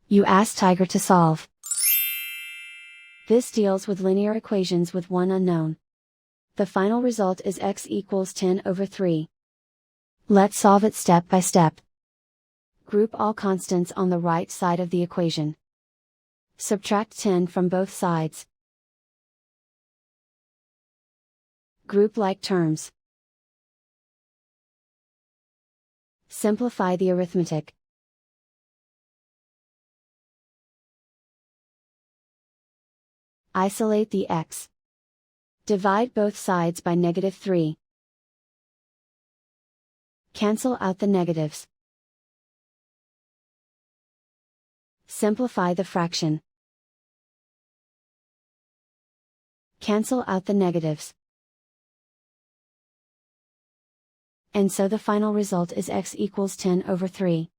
You ask Tiger to solve. This deals with linear equations with one unknown. The final result is x equals 10/3. Let's solve it step by step. Group all constants on the right side of the equation. Subtract 10 from both sides. Group like terms. Simplify the arithmetic. Isolate the x. Divide both sides by -3. Cancel out the negatives. Simplify the fraction. Cancel out the negatives. And so the final result is x equals 10/3.